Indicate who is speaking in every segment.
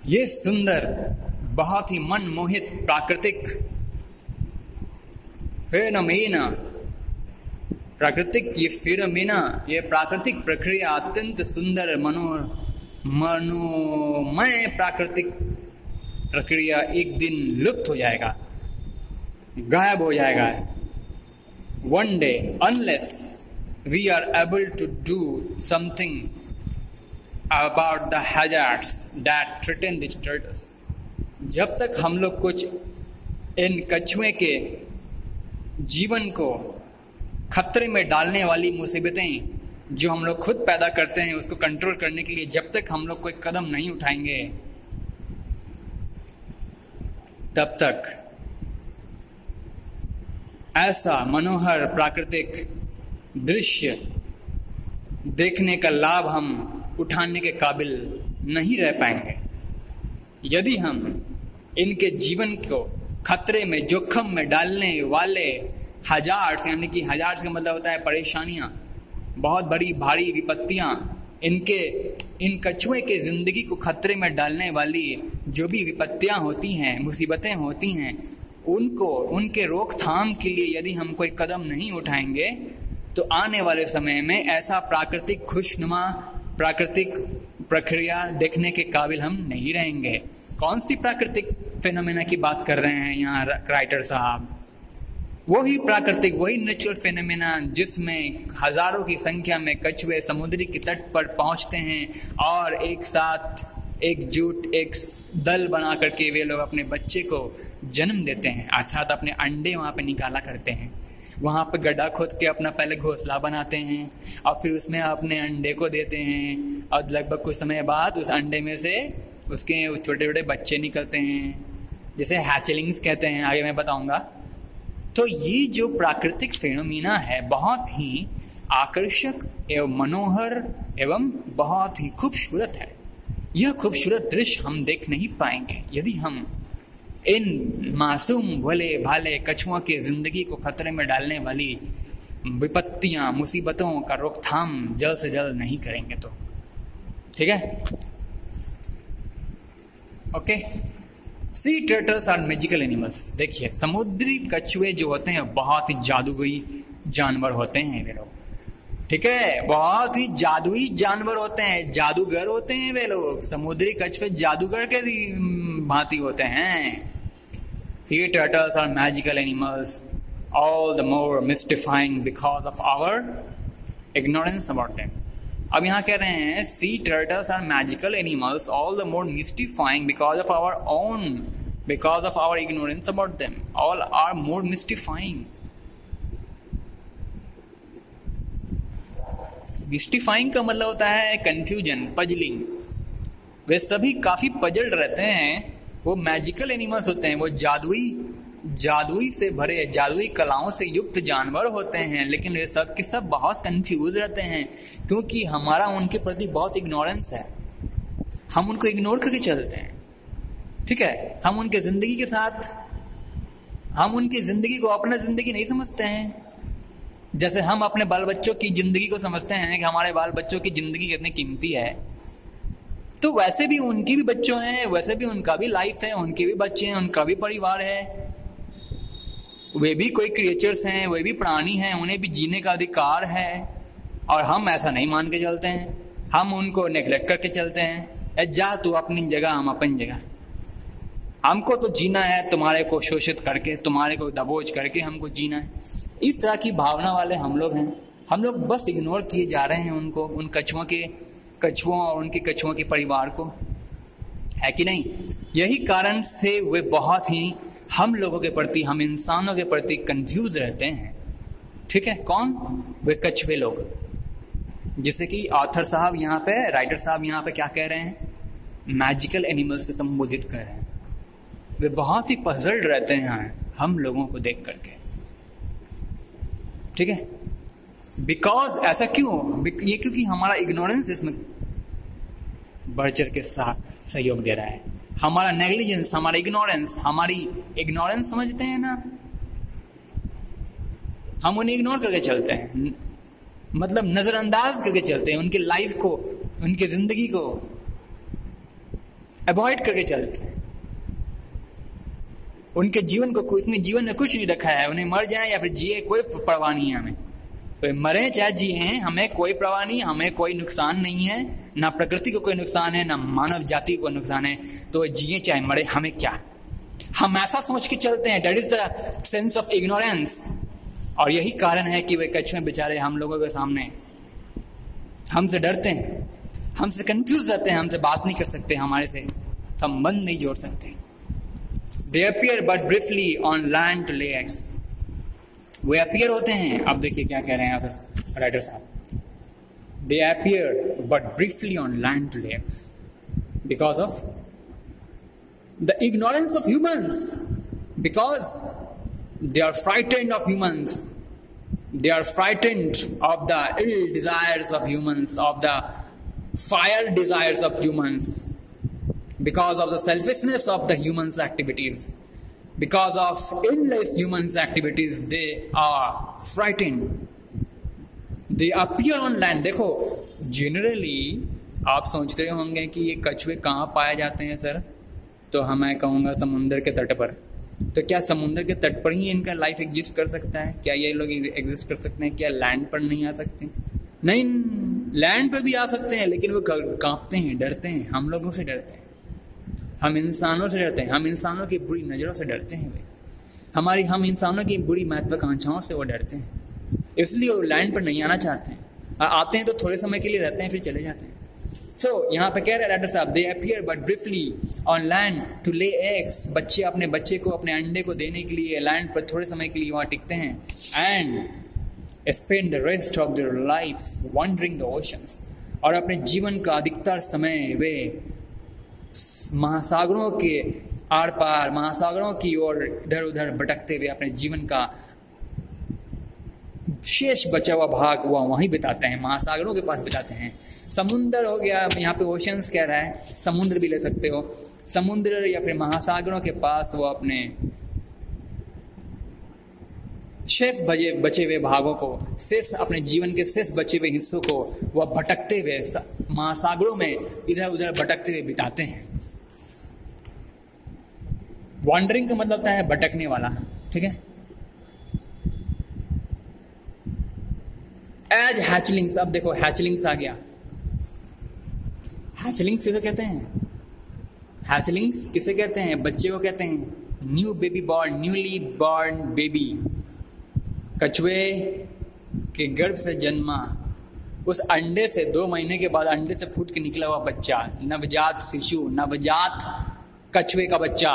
Speaker 1: ये सुंदर, बहुत ही मनमोहित प्राकृतिक फेनोमेना, ये प्राकृतिक प्रक्रिया अत्यंत सुंदर मनोमय प्राकृतिक प्रक्रिया एक दिन लुप्त हो जाएगा, गायब हो जाएगा। One day, unless we are able to do something about the hazards that threaten these turtles, जब तक हम लोग कुछ इन कछुए के जीवन को खतरे में डालने वाली मुसीबतें जो हम लोग खुद पैदा करते हैं उसको कंट्रोल करने के लिए जब तक हम लोग कोई कदम नहीं उठाएंगे, तब तक ऐसा मनोहर प्राकृतिक दृश्य देखने का लाभ हम उठाने के काबिल नहीं रह पाएंगे। यदि हम इनके जीवन को खतरे में, जोखम में डालने वाले हजार्स, यानी कि हजार्स का मतलब होता है परेशानियां, बहुत बड़ी भारी विपत्तियां, इन कछुए के जिंदगी को खतरे में डालने वाली जो भी विपत्तियां होती हैं, मुसीबतें होती हैं, उनके रोकथाम के लिए यदि हम कोई कदम नहीं उठाएंगे तो आने वाले समय में ऐसा प्राकृतिक खुशनुमा प्राकृतिक प्रक्रिया देखने के काबिल हम नहीं रहेंगे। कौन सी प्राकृतिक फेनोमेना की बात कर रहे हैं यहाँ राइटर साहब? वही प्राकृतिक, वही नेचुरल फेनोमेना जिसमें हजारों की संख्या में कछुए समुद्री के तट पर पहुंचते हैं और एक साथ एकजुट एक दल बना करके वे लोग अपने बच्चे को जन्म देते हैं, अर्थात अपने अंडे वहां पे निकाला करते हैं। वहां पे गड्ढा खोद के अपना पहले घोंसला बनाते हैं और फिर उसमें अपने अंडे को देते हैं और लगभग कुछ समय बाद उस अंडे में से उसके छोटे छोटे बच्चे निकलते हैं, जिसे हैचलिंग्स कहते हैं, आगे मैं बताऊंगा। तो ये जो प्राकृतिक फेनोमेना है बहुत ही आकर्षक एवं मनोहर एवं बहुत ही खूबसूरत है। यह खूबसूरत दृश्य हम देख नहीं पाएंगे यदि हम इन मासूम भले भाले कछुओं के जिंदगी को खतरे में डालने वाली विपत्तियां, मुसीबतों का रोकथाम जल्द से जल्द नहीं करेंगे तो। ठीक है, okay. Sea turtles are magical animals. देखिए, समुद्री कछुए जो होते हैं बहुत ही जादुई जानवर होते हैं वे लोग। ठीक है, बहुत ही जादुई जानवर होते हैं, जादूगर होते हैं वे लोग। समुद्री कछुए जादूगर के भांति होते हैं। Sea turtles are magical animals, all the more mystifying because of our ignorance about them. अब यहाँ कह रहे हैं sea turtles are magical animals, all the more mystifying because of our ignorance about them. All are more mystifying. Mystifying का मतलब होता है confusion, puzzling. वे सभी काफी पजल्ड रहते हैं। वो मैजिकल एनिमल्स होते हैं, वो जादुई से भरे, जादुई कलाओं से युक्त जानवर होते हैं, लेकिन वे सब के सब बहुत कंफ्यूज रहते हैं क्योंकि हमारा उनके प्रति बहुत इग्नोरेंस है। हम उनको इग्नोर करके चलते हैं। ठीक है, हम उनके जिंदगी के साथ, हम उनकी जिंदगी को अपना जिंदगी नहीं समझते हैं। जैसे हम अपने बाल बच्चों की जिंदगी को समझते हैं कि हमारे बाल बच्चों की जिंदगी कितनी कीमती है, तो वैसे भी उनकी भी बच्चों हैं, वैसे भी उनका भी लाइफ है, उनके भी बच्चे हैं, उनका भी परिवार है। वे भी कोई क्रिएचर्स हैं, वे भी प्राणी हैं, उन्हें भी जीने का अधिकार है। और हम ऐसा नहीं मान के चलते हैं, हम उनको नेग्लेक्ट करके चलते हैं। जा तू अपनी जगह, हम अपनी जगह। हमको तो जीना है, तुम्हारे को शोषित करके, तुम्हारे को दबोच करके हमको जीना है। इस तरह की भावना वाले हम लोग हैं। हम लोग बस इग्नोर किए जा रहे हैं उनको, उन कछुओं और उनके कछुओं के परिवार को, है कि नहीं? यही कारण से वे बहुत ही हम लोगों के प्रति, हम इंसानों के प्रति कंफ्यूज रहते हैं। ठीक है, कौन? वे कछुए लोग, जिसे कि ऑथर साहब यहाँ पे, राइटर साहब यहाँ पे क्या कह रहे हैं? मैजिकल एनिमल्स से संबोधित कर रहे हैं। वे बहुत ही पजल्ड रहते हैं हम लोगों को देख करके। ठीक है, बिकॉज ऐसा क्यों? ये क्योंकि हमारा इग्नोरेंस इसमें बढ़ चढ़ के साथ सहयोग दे रहा है। हमारा नेग्लिजेंस, हमारा हमारी इग्नोरेंस समझते हैं ना, हम उन्हें इग्नोर करके चलते हैं, मतलब नजरअंदाज करके चलते हैं उनकी लाइफ को, उनकी जिंदगी को। अवॉइड करके चलते हैं। उनके जीवन को, उसने जीवन में कुछ नहीं रखा है, उन्हें मर जाए या फिर जिए कोई परवाह नहीं है हमें। तो मरे चाहे जिए हैं, हमें कोई परवाह नहीं, हमें कोई नुकसान नहीं है, ना प्रकृति को कोई नुकसान है, ना मानव जाति को नुकसान है। तो जिए चाहे मरे, हमें क्या। हम ऐसा सोच के चलते हैं, that is the sense of ignorance. और यही कारण है कि वे कछुए बेचारे हम लोगों के सामने हमसे डरते हैं, हमसे कंफ्यूज रहते हैं, हमसे बात नहीं कर सकते, हमारे से संबंध नहीं जोड़ सकते। They appear but briefly on land to lay eggs. Way appear होते हैं, अब देखिए क्या कह रहे हैं यहाँ राइटर साहब। They appear but briefly on land to lay eggs because of the ignorance of humans, because they are frightened of humans, they are frightened of the ill desires of humans, of the fire desires of humans, because of the selfishness of the humans' activities, because of endless humans' activities, they are frightened. They appear on land. देखो, generally आप सोच रहे होंगे कि ये कछुए कहाँ पाए जाते हैं सर, तो मैं कहूँगा समुद्र के तट पर। तो क्या समुद्र के तट पर ही इनका लाइफ एग्जिस्ट कर सकता है? क्या ये लोग एग्जिस्ट कर सकते हैं? क्या लैंड पर नहीं आ सकते? नहीं, लैंड पर भी आ सकते हैं, लेकिन वो कांपते हैं, डरते हैं, हम लोगों से डरते हैं, हम इंसानों से डरते हैं, हम इंसानों की बुरी नज़रों से डरते हैं। वे हम इंसानों की बुरी महत्वाकांक्षाओं से वो डरते हैं, इसलिए वो लैंड पर नहीं आना चाहते हैं। आते हैं तो थोड़े समय के लिए रहते हैं, फिर चले जाते हैं। सो यहाँ पे कह रहे राइटर साहब, they appear but briefly on land to lay eggs. बच्चे अपने बच्चे को, अपने अंडे को देने के लिए लैंड पर थोड़े समय के लिए वहाँ टिकते हैं। And spend the rest of their lifes wandering the oceans. और अपने जीवन का अधिकतर समय वे महासागरों के आर पार, महासागरों की ओर इधर उधर भटकते हुए अपने जीवन का शेष बचा हुआ भाग वो वहीं बिताते हैं, महासागरों के पास बिताते हैं। समुद्र हो गया, यहाँ पे ओशंस कह रहा है, समुद्र भी ले सकते हो। समुद्र या फिर महासागरों के पास वो अपने शेष बचे हुए भागों को, शेष अपने जीवन के शेष बचे हुए हिस्सों को वह भटकते हुए महासागरों में इधर उधर भटकते हुए बिताते हैं। वॉन्डरिंग का मतलब होता है भटकने वाला, ठीक है। एज हैचलिंग्स, अब देखो हैचलिंग्स आ गया। हैचलिंग्स किसे कहते हैं? हैचलिंग्स किसे कहते हैं? बच्चे को कहते हैं। New baby born, newly born baby, कछुए के गर्भ से जन्मा, उस अंडे से 2 महीने के बाद अंडे से फूट के निकला हुआ बच्चा, नवजात शिशु, नवजात कछुए का बच्चा,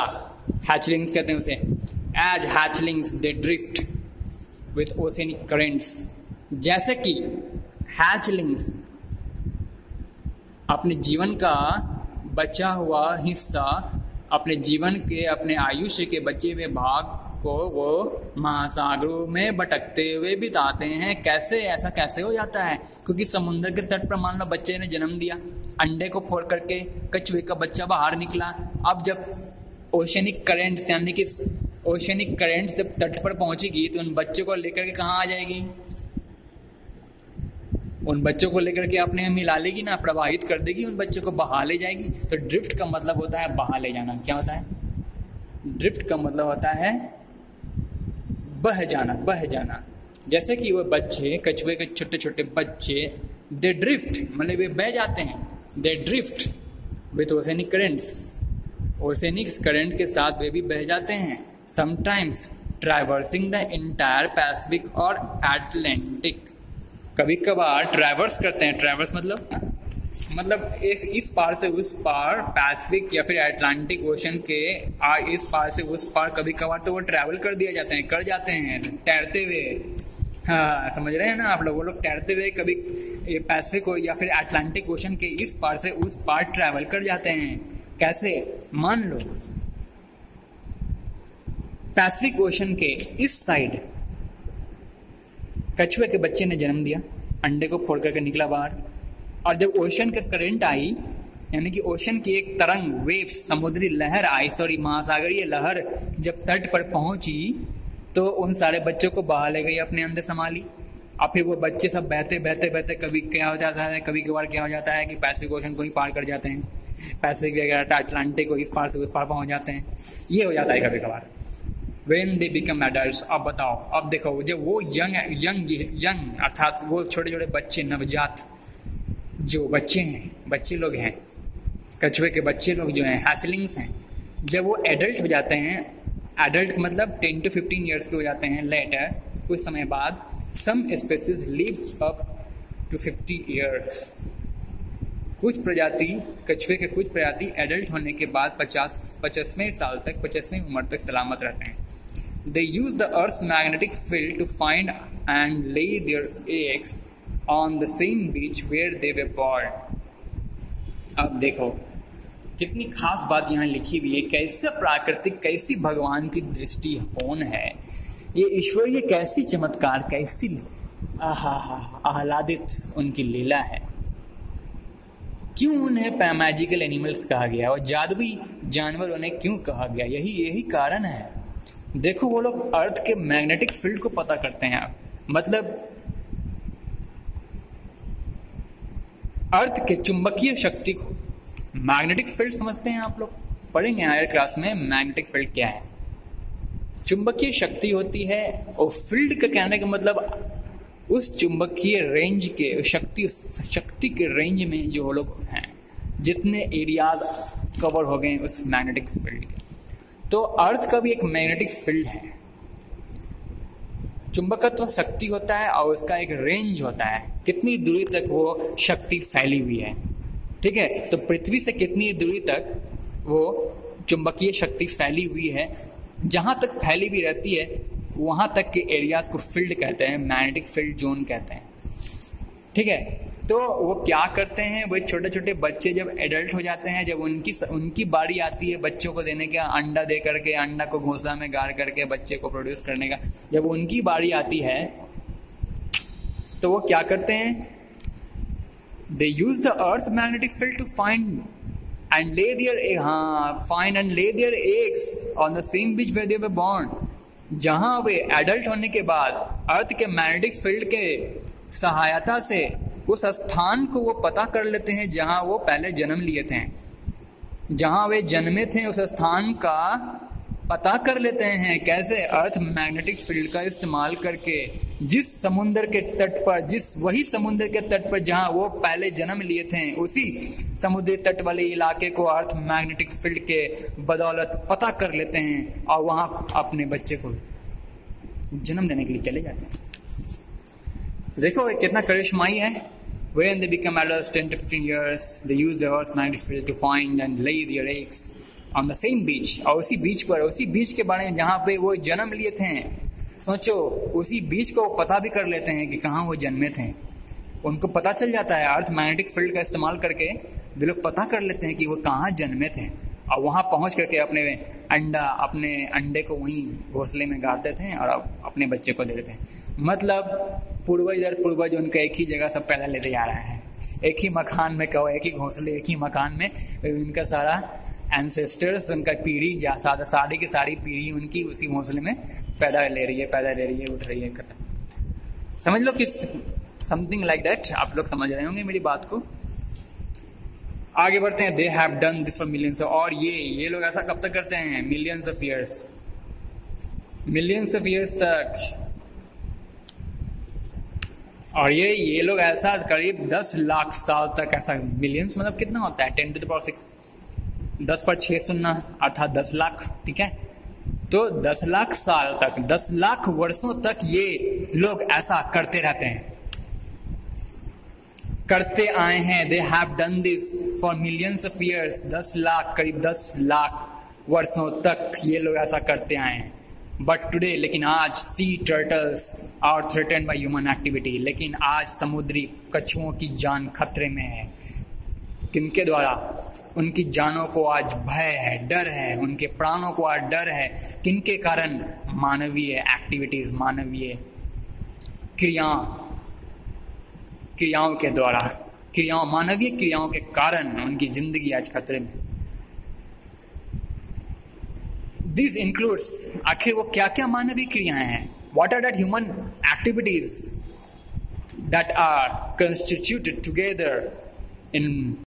Speaker 1: हैचलिंग्स कहते हैं उसे। As hatchlings they drift with oceanic currents. जैसे कि हैचलिंग्स अपने जीवन का बचा हुआ हिस्सा, अपने जीवन के, अपने आयुष्य के बचे हुए भाग को वो महासागरों में भटकते हुए बिताते हैं। कैसे? ऐसा कैसे हो जाता है? क्योंकि समुद्र के तट पर मान लो बच्चे ने जन्म दिया, अंडे को फोड़ करके कछुए का बच्चा बाहर निकला। अब जब ओशियनिक करेंट्स, यानी कि ओशियनिक करेंट्स जब तट पर पहुंचेगी तो उन बच्चों को लेकर के कहाँ आ जाएगी? उन बच्चों को लेकर के अपने मिला लेगी ना, प्रवाहित कर देगी, उन बच्चों को बहा ले जाएगी। तो ड्रिफ्ट का मतलब होता है बहा ले जाना। क्या होता है? ड्रिफ्ट का मतलब होता है बह जाना, बह जाना। जैसे कि वो बच्चे, कछुए के छोटे छोटे बच्चे, दे ड्रिफ्ट मतलब वे बह जाते हैं। They drift with oceanic currents, oceanic current के साथ वे भी बह जाते हैं। Sometimes traversing the entire Pacific और एटलांटिक, कभी कभार ट्रैवर्स करते हैं। ट्रैवर्स मतलब इस पार से उस पार, पैसिफिक या फिर अटलांटिक ओशन के इस पार से उस पार कभी कभार तो वो ट्रैवल कर दिया जाते हैं, कर जाते हैं तैरते हुए। हाँ, समझ रहे हैं ना आप लोग? वो लोग तैरते हुए कभी पैसिफिक या फिर अटलांटिक ओशन के इस पार से उस पार ट्रैवल कर जाते हैं। कैसे? मान लो पैसिफिक ओशन के इस साइड कछुए के बच्चे ने जन्म दिया, अंडे को फोड़ करके निकला बाहर, और जब ओशन का करंट आई, यानी कि ओशन की एक तरंग, वेव्स, समुद्री लहर आई, महासागरीय लहर जब तट पर पहुंची तो उन सारे बच्चों को बहा ले गई, अपने अंदर संभाली। और फिर वो बच्चे सब बहते बहते बहते कभी क्या हो जाता है, कभी कभार क्या हो जाता है कि पैसिफिक ओशन को ही पार कर जाते हैं। पैसिफिक वगैरह अटलांटिक को इस पार से उस पार पहुंच जाते हैं। ये हो जाता है कभी कभार। When they become adults, अब बताओ, अब देखो जब वो यंग अर्थात वो छोटे छोटे बच्चे, नवजात जो बच्चे लोग हैं, कछुए के बच्चे लोग जो हैं, हैचलिंग्स हैं, जब वो एडल्ट हो जाते हैं, एडल्ट मतलब 10 to 15 ईयर्स के हो जाते हैं, लेटर कुछ समय बाद some species live up to 50 years. कुछ प्रजाति, कछुए के कुछ प्रजाति एडल्ट होने के बाद 50वें साल तक, 50वें उम्र तक सलामत रहते हैं। They use the Earth's magnetic field to find and lay their eggs on the same beach where they were born. अब देखो कितनी खास बात यहाँ लिखी हुई है, कैसे प्राकृतिक, कैसी भगवान की दृष्टि कौन है, ये ईश्वरीय कैसी चमत्कार, कैसी आह्लादित उनकी लीला है। क्यों उन्हें मैजिकल एनिमल्स कहा गया और जादुई जानवर उन्हें क्यों कहा गया? यही कारण है। देखो वो लोग अर्थ के मैग्नेटिक फील्ड को पता करते हैं, मतलब अर्थ के चुंबकीय शक्ति को। मैग्नेटिक फील्ड समझते हैं आप लोग, पढ़ेंगे हायर क्लास में मैग्नेटिक फील्ड क्या है। चुंबकीय शक्ति होती है और फील्ड का कहने का मतलब उस चुंबकीय रेंज के शक्ति के रेंज में जो वो लोग हैं, जितने एरियाज कवर हो गए उस मैग्नेटिक फील्ड के। तो अर्थ का भी एक मैग्नेटिक फील्ड है, चुंबकत्व शक्ति होता है और उसका एक रेंज होता है, कितनी दूरी तक वो शक्ति फैली हुई है। ठीक है, तो पृथ्वी से कितनी दूरी तक वो चुंबकीय शक्ति फैली हुई है, जहां तक फैली हुई रहती है वहां तक के एरियाज को फील्ड कहते हैं, मैग्नेटिक फील्ड जोन कहते हैं। ठीक है, तो वो क्या करते हैं, वो छोटे छोटे बच्चे जब एडल्ट हो जाते हैं, जब उनकी बारी आती है बच्चों को देने का, अंडा दे करके, अंडा को घोंसला में गाड़ करके बच्चे को प्रोड्यूस करने का, जब उनकी बारी आती है तो वो क्या करते हैं, they use the earth magnetic field to find and lay their eggs on the same beach where they were born. जहां वे एडल्ट होने के बाद अर्थ के मैग्नेटिक फील्ड के सहायता से उस स्थान को वो पता कर लेते हैं जहां वो पहले जन्म लिए थे, जहां वे जन्मे थे उस स्थान का पता कर लेते हैं। कैसे? अर्थ मैग्नेटिक फील्ड का इस्तेमाल करके जिस समुद्र के तट पर, वही समुद्र के तट पर जहां वो पहले जन्म लिए थे, उसी समुद्री तट वाले इलाके को अर्थ मैग्नेटिक फील्ड के बदौलत पता कर लेते हैं और वहां अपने बच्चे को जन्म देने के लिए चले जाते हैं। देखो कितना करिश्माई है। When they become adults, 10 to 15 years, they use the Earth's magnetic field to find and lay their eggs on the same beach. और उसी बीच के बारे में जहाँ पे वो जन्म लिए थे, सोचो उसी बीच को पता भी कर लेते हैं कि कहाँ वो जन्मे थे। उनको पता चल जाता है, अर्थ मैग्नेटिक फील्ड का इस्तेमाल करके वे लोग पता कर लेते हैं कि वो कहाँ जन्मे थे और वहाँ पहुँच करके अपने अंडे को वहीं घोंसले में गाड़ते थे और अपने बच्चे को दे देते हैं। मतलब पूर्वज उनका एक ही जगह सब पैदा लेते जा रहा है, एक ही मकान में, कहो एक ही घोंसले, एक ही मकान में उनका सारा एंसेस्टर्स, उनका पीढ़ी, सारी की सारी पीढ़ी उनकी उसी घोंसले में पैदा ले रही है, उठ रही है, खत्म। समझ लो कि समथिंग लाइक दैट। आप लोग समझ रहे होंगे मेरी बात को। आगे बढ़ते हैं। They have done this for millions. और ये लोग ऐसा कब तक करते हैं? मिलियंस ऑफ ईयर्स तक। और ये लोग ऐसा करीब 10 लाख साल तक, ऐसा मिलियंस मतलब कितना होता है? 10 to the power 6, 10 पर 6 सुनना, अर्थात 10 लाख। ठीक है, तो 10 लाख साल तक, 10 लाख वर्षों तक ये लोग ऐसा करते रहते हैं, करते आए हैं। They have done this for millions of years. 10 lakh, करीब 10 लाख वर्षों तक ये लोग ऐसा करते आए हैं। बट टुडे, लेकिन आज, sea turtles are threatened by human activity. लेकिन आज समुद्री कछुओं की जान खतरे में है। किनके द्वारा? उनकी जानों को आज भय है, डर है, उनके प्राणों को आज डर है। किनके कारण? मानवीय एक्टिविटीज, मानवीय क्रियाओं के द्वारा, मानवीय क्रियाओं के कारण उनकी जिंदगी आज खतरे में। दिस इंक्लूड्स, आखिर वो क्या क्या मानवीय क्रियाएं हैं? What are that human activities that are constituted together in